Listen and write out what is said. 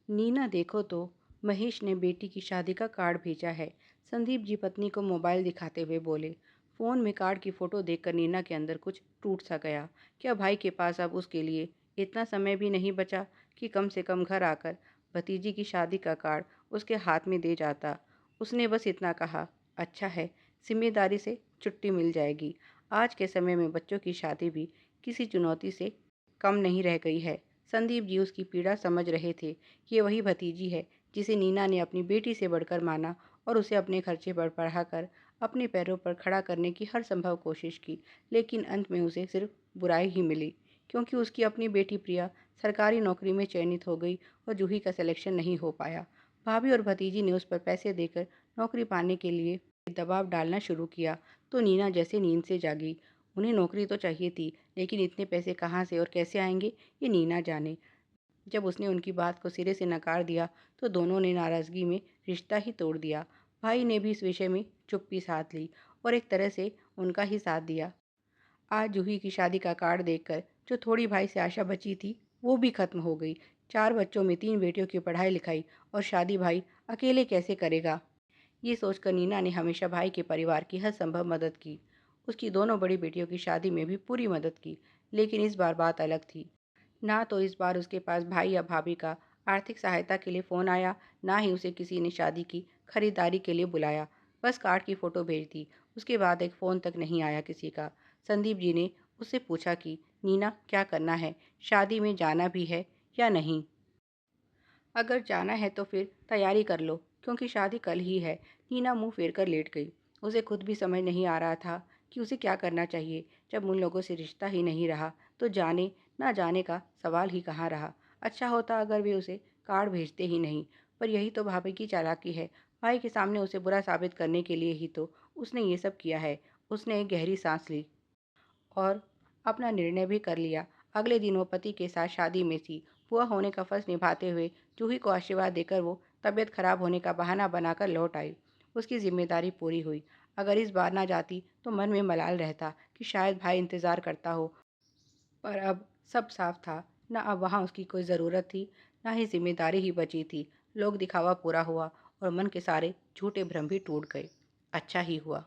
नीना देखो तो महेश ने बेटी की शादी का कार्ड भेजा है। संदीप जी पत्नी को मोबाइल दिखाते हुए बोले। फोन में कार्ड की फोटो देखकर नीना के अंदर कुछ टूट सा गया। क्या भाई के पास अब उसके लिए इतना समय भी नहीं बचा कि कम से कम घर आकर भतीजी की शादी का कार्ड उसके हाथ में दे जाता। उसने बस इतना कहा, अच्छा है, जिम्मेदारी से छुट्टी मिल जाएगी। आज के समय में बच्चों की शादी भी किसी चुनौती से कम नहीं रह गई है। संदीप जी उसकी पीड़ा समझ रहे थे। ये वही भतीजी है जिसे नीना ने अपनी बेटी से बढ़कर माना और उसे अपने खर्चे पर पढ़ाकर अपने पैरों पर खड़ा करने की हर संभव कोशिश की, लेकिन अंत में उसे सिर्फ बुराई ही मिली, क्योंकि उसकी अपनी बेटी प्रिया सरकारी नौकरी में चयनित हो गई और जूही का सिलेक्शन नहीं हो पाया। भाभी और भतीजी ने उस पर पैसे देकर नौकरी पाने के लिए दबाव डालना शुरू किया, तो नीना जैसे नींद से जागी। उन्हें नौकरी तो चाहिए थी, लेकिन इतने पैसे कहाँ से और कैसे आएंगे, ये नीना जाने। जब उसने उनकी बात को सिरे से नकार दिया तो दोनों ने नाराज़गी में रिश्ता ही तोड़ दिया। भाई ने भी इस विषय में चुप्पी साध ली और एक तरह से उनका ही साथ दिया। आज जूही की शादी का कार्ड देखकर जो थोड़ी भाई से आशा बची थी वो भी खत्म हो गई। 4 बच्चों में 3 बेटियों की पढ़ाई लिखाई और शादी भाई अकेले कैसे करेगा। ये सोचकर नीना ने हमेशा भाई के परिवार की हर संभव मदद की। उसकी दोनों बड़ी बेटियों की शादी में भी पूरी मदद की, लेकिन इस बार बात अलग थी। ना तो इस बार उसके पास भाई या भाभी का आर्थिक सहायता के लिए फ़ोन आया, ना ही उसे किसी ने शादी की खरीदारी के लिए बुलाया। बस कार्ड की फ़ोटो भेज दी। उसके बाद एक फ़ोन तक नहीं आया किसी का। संदीप जी ने उससे पूछा कि नीना क्या करना है, शादी में जाना भी है या नहीं। अगर जाना है तो फिर तैयारी कर लो, क्योंकि शादी कल ही है। नीना मुंह फेर कर लेट गई। उसे खुद भी समझ नहीं आ रहा था कि उसे क्या करना चाहिए। जब उन लोगों से रिश्ता ही नहीं रहा तो जाने ना जाने का सवाल ही कहाँ रहा। अच्छा होता अगर वे उसे कार्ड भेजते ही नहीं, पर यही तो भाभी की चालाकी है। भाई के सामने उसे बुरा साबित करने के लिए ही तो उसने ये सब किया है। उसने एक गहरी सांस ली और अपना निर्णय भी कर लिया। अगले दिन वो पति के साथ शादी में थी। बुआ होने का फर्ज निभाते हुए जूही को आशीर्वाद देकर वो तबीयत खराब होने का बहाना बनाकर लौट आई। उसकी जिम्मेदारी पूरी हुई। अगर इस बार ना जाती तो मन में मलाल रहता कि शायद भाई इंतज़ार करता हो, पर अब सब साफ था। ना अब वहाँ उसकी कोई ज़रूरत थी, ना ही जिम्मेदारी ही बची थी। लोग दिखावा पूरा हुआ और मन के सारे झूठे भ्रम भी टूट गए। अच्छा ही हुआ।